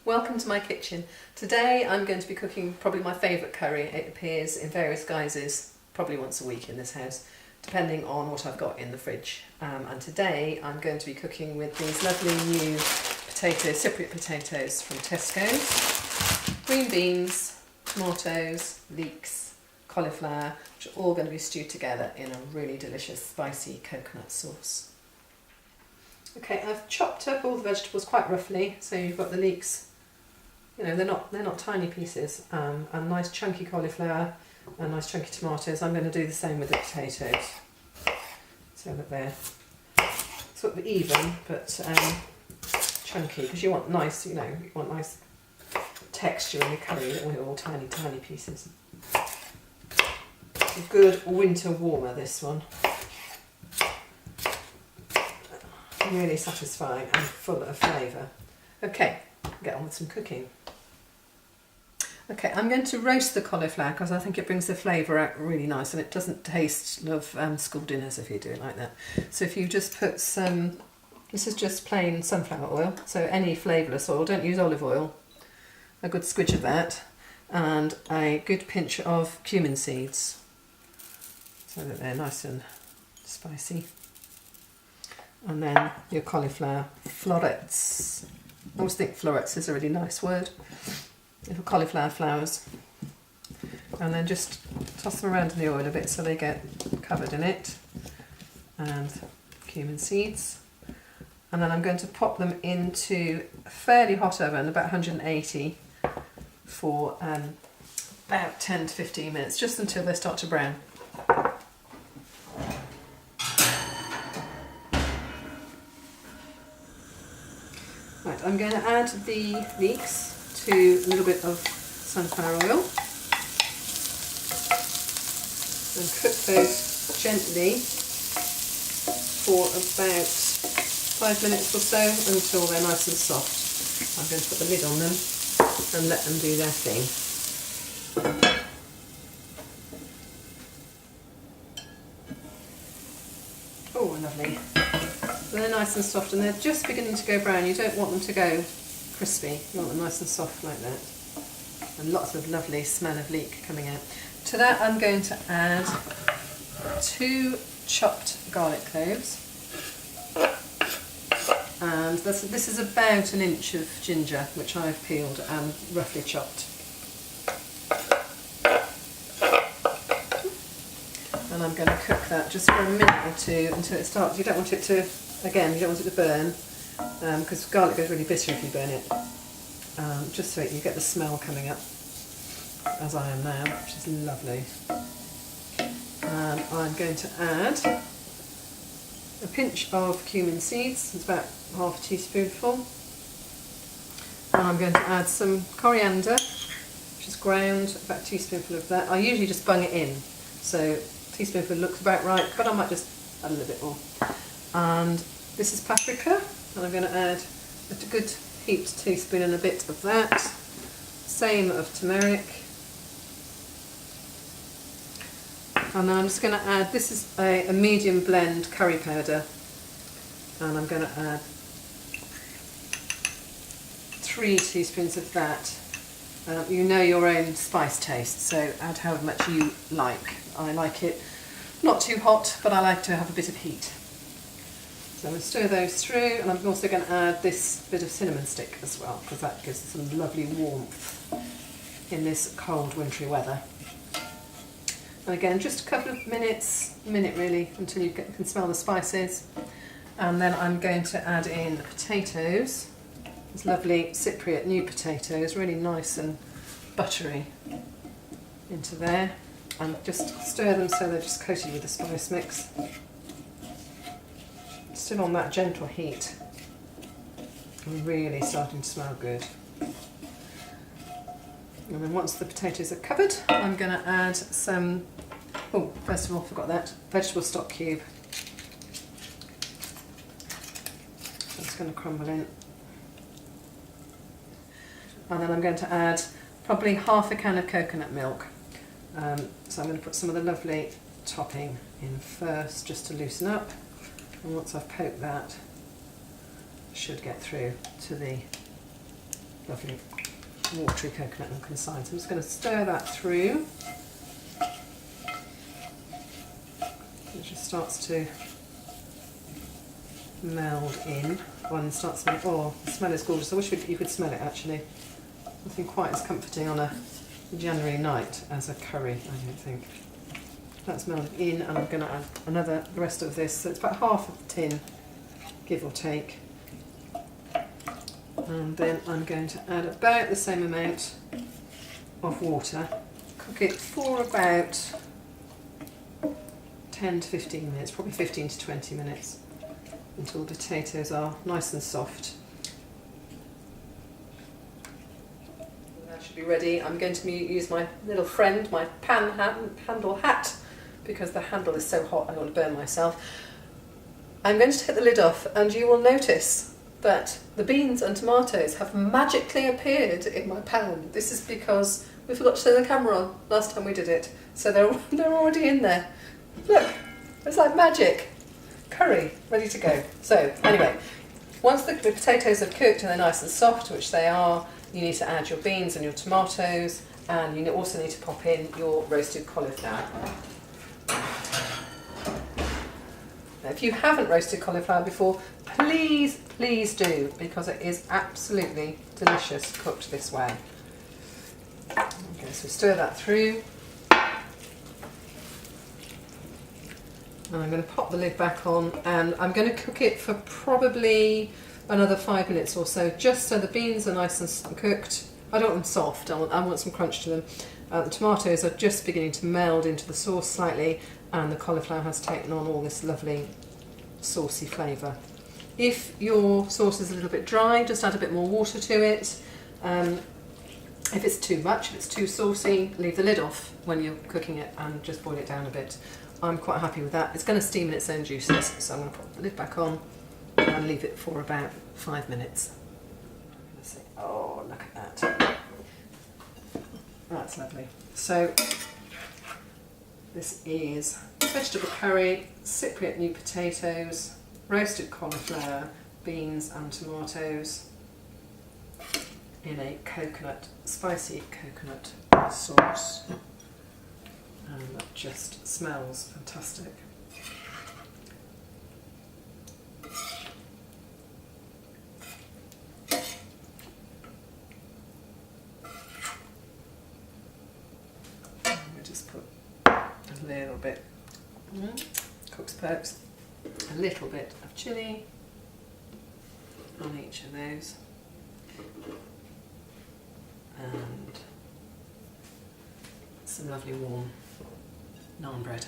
Welcome to my kitchen. Today I'm going to be cooking probably my favourite curry. It appears in various guises probably once a week in this house, depending on what I've got in the fridge. And today I'm going to be cooking with these lovely new potatoes, Cypriot potatoes from Tesco. Green beans, tomatoes, leeks, cauliflower, which are all going to be stewed together in a really delicious spicy coconut sauce. Okay, I've chopped up all the vegetables quite roughly, so you've got the leeks. You know, they're not tiny pieces, and nice chunky cauliflower and nice chunky tomatoes. I'm going to do the same with the potatoes, so that they're sort of even but chunky, because you want nice, you want nice texture in the curry. You don't want it all tiny pieces. A good winter warmer, this one. Really satisfying and full of flavour. Okay, get on with some cooking. Okay, I'm going to roast the cauliflower because I think it brings the flavour out really nice, and it doesn't taste of school dinners if you do it like that. So if you just put some, this is just plain sunflower oil, so any flavourless oil, don't use olive oil, a good squidge of that, and a good pinch of cumin seeds so that they're nice and spicy. And then your cauliflower florets. I always think florets is a really nice word. Little cauliflower flowers. And then just toss them around in the oil a bit so they get covered in it. And cumin seeds. And then I'm going to pop them into a fairly hot oven, about 180, for about 10 to 15 minutes, just until they start to brown. Right, I'm going to add the leeks to a little bit of sunflower oil and cook those gently for about 5 minutes or so until they're nice and soft. I'm going to put the lid on them and let them do their thing. Oh, lovely. They're nice and soft, and they're just beginning to go brown. You don't want them to go crispy. You want them nice and soft like that. And lots of lovely smell of leek coming out. To that I'm going to add 2 chopped garlic cloves. And this is about 1 inch of ginger, which I've peeled and roughly chopped. And I'm going to cook that just for a minute or two until it starts. You don't want it to, again, you don't want it to burn, because garlic goes really bitter if you burn it. Just so you get the smell coming up, as I am now, which is lovely. And I'm going to add a pinch of cumin seeds, it's about half a teaspoonful. And I'm going to add some coriander, which is ground, about a teaspoonful of that. I usually just bung it in, so a teaspoonful looks about right, but I might just add a little bit more. And this is paprika, and I'm going to add a good heaped teaspoon and a bit of that. Same of turmeric. And then I'm just going to add, this is a medium blend curry powder, and I'm going to add 3 teaspoons of that. You know your own spice taste, so add however much you like. I like it not too hot, but I like to have a bit of heat. So I'm going to stir those through, and I'm also going to add this bit of cinnamon stick as well, because that gives some lovely warmth in this cold wintry weather. And again, just a couple of minutes, a minute really, until you can smell the spices. And then I'm going to add in the potatoes, these lovely Cypriot New Potatoes, really nice and buttery, into there. And just stir them so they're just coated with the spice mix. Still on that gentle heat, and really starting to smell good. And then once the potatoes are covered, I'm going to add some, oh, first of all, forgot that, vegetable stock cube. That's going to crumble in. And then I'm going to add probably half a can of coconut milk. So I'm going to put some of the lovely topping in first, just to loosen up. And once I've poked that, it should get through to the lovely watery coconut milk inside. So I'm just going to stir that through. It just starts to meld in. One starts to, oh, the smell is gorgeous. I wish you could smell it actually. Nothing quite as comforting on a January night as a curry, I don't think. That's melded in, and I'm going to add the rest of this. So it's about half of the tin, give or take. And then I'm going to add about the same amount of water. Cook it for about 10 to 15 minutes, probably 15 to 20 minutes, until the potatoes are nice and soft. That should be ready. I'm going to use my little friend, my handle hat, because the handle is so hot I don't want to burn myself. I'm going to take the lid off, and you will notice that the beans and tomatoes have magically appeared in my pan. This is because we forgot to turn the camera on last time we did it, so they're already in there. Look, it's like magic. Curry, ready to go. So anyway, once the potatoes have cooked and they're nice and soft, which they are, you need to add your beans and your tomatoes, and you also need to pop in your roasted cauliflower. Now, if you haven't roasted cauliflower before, please do, because it is absolutely delicious cooked this way. Okay, so stir that through. And I'm going to pop the lid back on, and I'm going to cook it for probably another 5 minutes or so, just so the beans are nice and cooked. I don't want them soft, I want some crunch to them. The tomatoes are just beginning to meld into the sauce slightly, and the cauliflower has taken on all this lovely saucy flavour. If your sauce is a little bit dry, just add a bit more water to it. If it's too much, if it's too saucy, leave the lid off when you're cooking it and just boil it down a bit. I'm quite happy with that. It's going to steam in its own juices, so I'm going to put the lid back on and leave it for about 5 minutes. Oh, look at that. That's lovely. So this is vegetable curry, Cypriot New Potatoes, roasted cauliflower, beans and tomatoes in a spicy coconut sauce. And that just smells fantastic. And we just put a little bit cook's pokes, a little bit of chilli on each of those, and some lovely warm naan bread.